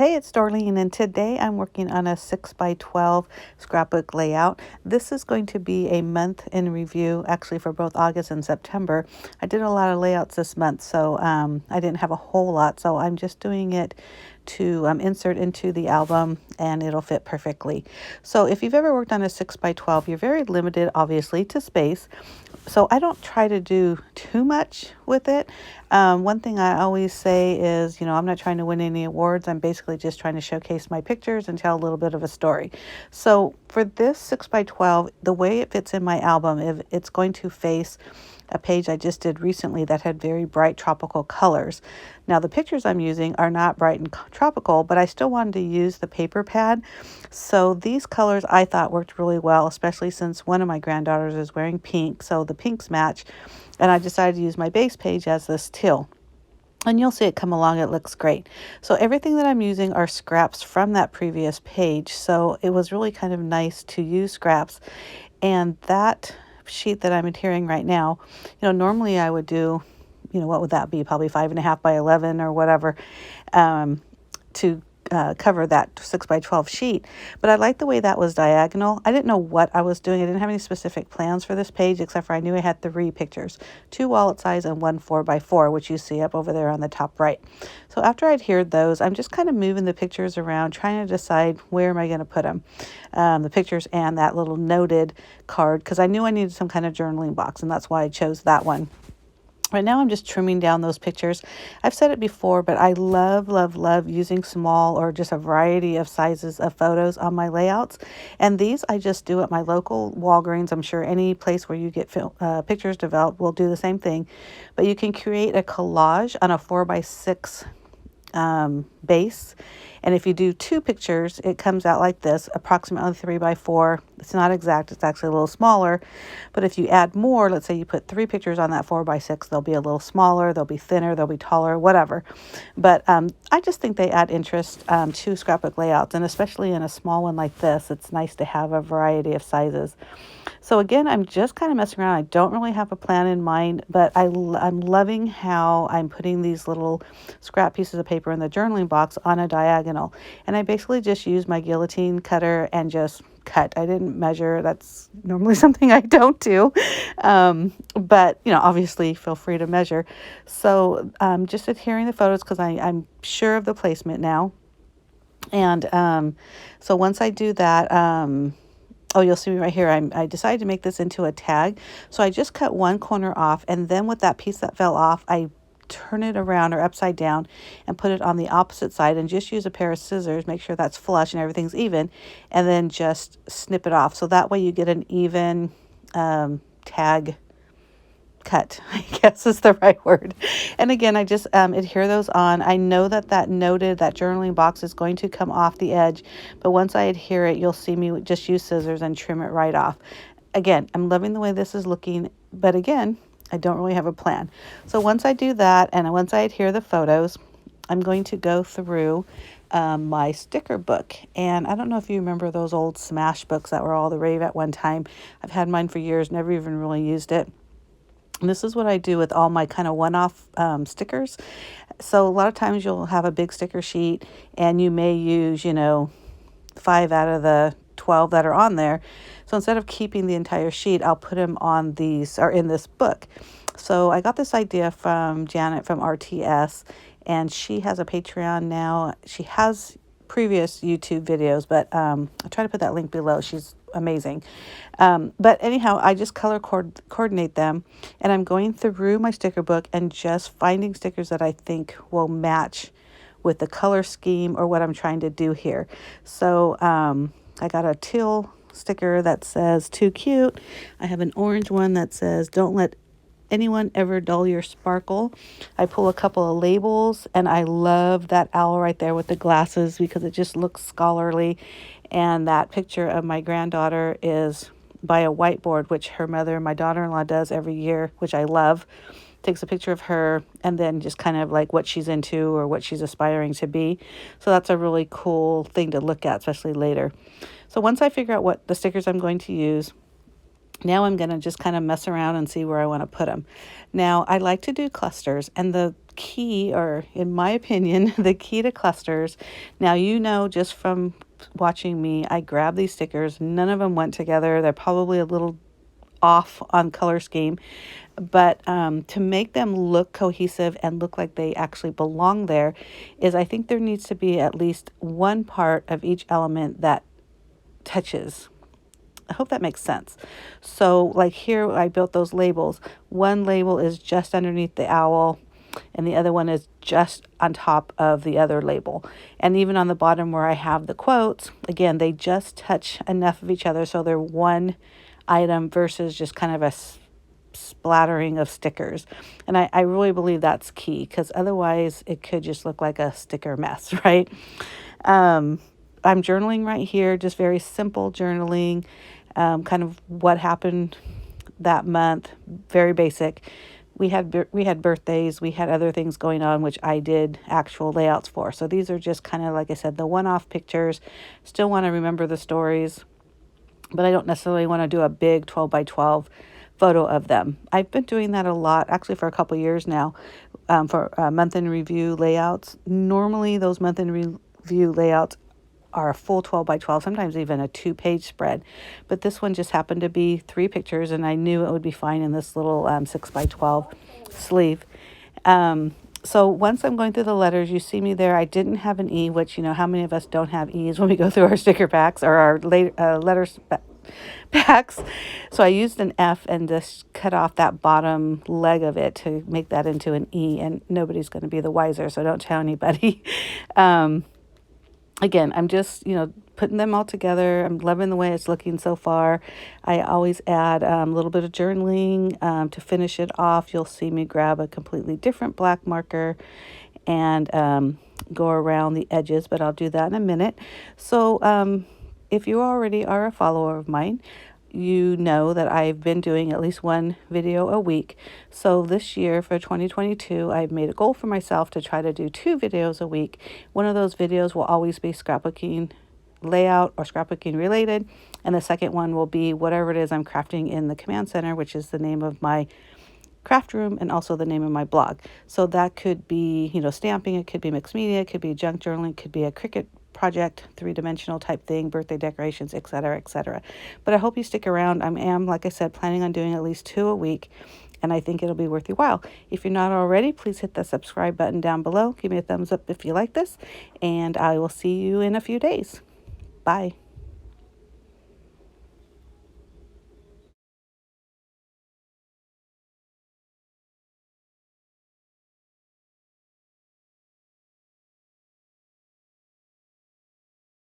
Hey, it's Darlene, and today I'm working on a 6 by 12 scrapbook layout. This is going to be a month in review, actually, for both August and September. I did a lot of layouts this month, so I didn't have a whole lot, so I'm just doing it to insert into the album, and it'll fit perfectly. So if you've ever worked on a 6 by 12, you're very limited, obviously, to space. So I don't try to do too much with it. One thing I always say is, I'm not trying to win any awards. I'm basically just trying to showcase my pictures and tell a little bit of a story. So for this 6 by 12, the way it fits in my album, it's going to face a page I just did recently that had very bright tropical colors. Now the pictures I'm using are not bright and tropical, but I still wanted to use the paper pad. So these colors I thought worked really well, especially since one of my granddaughters is wearing pink, so the pinks match. And I decided to use my base page as this teal. And you'll see it come along, it looks great. So everything that I'm using are scraps from that previous page. So it was really kind of nice to use scraps. And that sheet that I'm adhering right now, normally I would do, what would that be? Probably 5.5 by 11 or whatever, to cover that 6 by 12 sheet. But I like the way that was diagonal. I didn't know what I was doing. I didn't have any specific plans for this page, except for I knew I had 3 pictures, 2 wallet size and 1 4 by 4, which you see up over there on the top right. So after I adhered those, I'm just kind of moving the pictures around, trying to decide where am I going to put them, the pictures and that little noted card, because I knew I needed some kind of journaling box, and that's why I chose that one. Right now I'm just trimming down those pictures. I've said it before, but I love, love, love using small or just a variety of sizes of photos on my layouts. And these I just do at my local Walgreens. I'm sure any place where you get pictures developed will do the same thing. But you can create a collage on a 4 by 6 base. And if you do 2 pictures, it comes out like this, approximately 3 by 4. It's not exact, it's actually a little smaller. But if you add more, let's say you put 3 pictures on that 4 by 6, they'll be a little smaller, they'll be thinner, they'll be taller, whatever. But I just think they add interest to scrapbook layouts, and especially in a small one like this, it's nice to have a variety of sizes. So again, I'm just kind of messing around. I don't really have a plan in mind, but I'm loving how I'm putting these little scrap pieces of paper in the journaling box on a diagonal. And I basically just use my guillotine cutter and just cut. I didn't measure. That's normally something I don't do. But, obviously feel free to measure. So just adhering the photos because I'm sure of the placement now. And so once I do that, oh, you'll see me right here. I decided to make this into a tag. So I just cut one corner off, and then with that piece that fell off, I turn it around or upside down and put it on the opposite side and just use a pair of scissors, make sure that's flush and everything's even, and then just snip it off. So that way you get an even tag cut, I guess is the right word. And again, I just adhere those on. I know that that journaling box is going to come off the edge, but once I adhere it, you'll see me just use scissors and trim it right off. Again, I'm loving the way this is looking, but again, I don't really have a plan. So once I do that, and once I adhere the photos, I'm going to go through my sticker book. And I don't know if you remember those old Smash books that were all the rave at one time. I've had mine for years, never even really used it. And this is what I do with all my kind of one-off stickers. So a lot of times you'll have a big sticker sheet and you may use, 5 out of the 12 that are on there. So instead of keeping the entire sheet, I'll put them on these or in this book. So I got this idea from Janet from RTS, and she has a Patreon now. She has previous YouTube videos, but I'll try to put that link below. She's amazing. But anyhow, I just color coordinate them, and I'm going through my sticker book and just finding stickers that I think will match with the color scheme or what I'm trying to do here. So I got a teal sticker that says too cute. I have an orange one that says don't let anyone ever dull your sparkle. I pull a couple of labels, and I love that owl right there with the glasses because it just looks scholarly. And that picture of my granddaughter is by a whiteboard, which her mother, my daughter-in-law, does every year, which I love. Takes a picture of her and then just kind of like what she's into or what she's aspiring to be. So that's a really cool thing to look at, especially later. So once I figure out what the stickers I'm going to use, Now I'm going to just kind of mess around and see where I want to put them. Now, I like to do clusters, and the key, or in my opinion, the key to clusters, now you know just from watching me, I grab these stickers. None of them went together. They're probably a little off on color scheme, but to make them look cohesive and look like they actually belong there is I think there needs to be at least one part of each element that touches. I hope that makes sense. So like here I built those labels. One label is just underneath the owl and the other one is just on top of the other label. And even on the bottom where I have the quotes, again, they just touch enough of each other so they're one item versus just kind of a splattering of stickers. And I really believe that's key, because otherwise it could just look like a sticker mess, right? I'm journaling right here, just very simple journaling, kind of what happened that month, very basic. We had birthdays, we had other things going on, which I did actual layouts for. So these are just kind of, like I said, the one-off pictures. Still want to remember the stories, but I don't necessarily want to do a big 12 by 12 photo of them. I've been doing that a lot, actually for a couple years now, for month in review layouts. Normally those month in review layouts are a full 12 by 12, sometimes even a 2-page spread. But this one just happened to be 3 pictures, and I knew it would be fine in this little 6 by 12 sleeve. So once I'm going through the letters, you see me there. I didn't have an E, which, you know, how many of us don't have E's when we go through our sticker packs or our letters packs? So I used an F and just cut off that bottom leg of it to make that into an E, and nobody's going to be the wiser, so don't tell anybody. Again, I'm just, putting them all together. I'm loving the way it's looking so far. I always add a little bit of journaling to finish it off. You'll see me grab a completely different black marker and go around the edges, but I'll do that in a minute. So if you already are a follower of mine, you know that I've been doing at least one video a week. So this year for 2022, I've made a goal for myself to try to do 2 videos a week. One of those videos will always be scrapbooking layout or scrapbooking related, and the second one will be whatever it is I'm crafting in the command center, which is the name of my craft room and also the name of my blog. So that could be, stamping, it could be mixed media, it could be junk journaling, it could be a Cricut project, 3-dimensional type thing, birthday decorations, etc., etc. But I hope you stick around. I am, like I said, planning on doing at least 2 a week, and I think it'll be worth your while. If you're not already, please hit the subscribe button down below. Give me a thumbs up if you like this, and I will see you in a few days. Bye.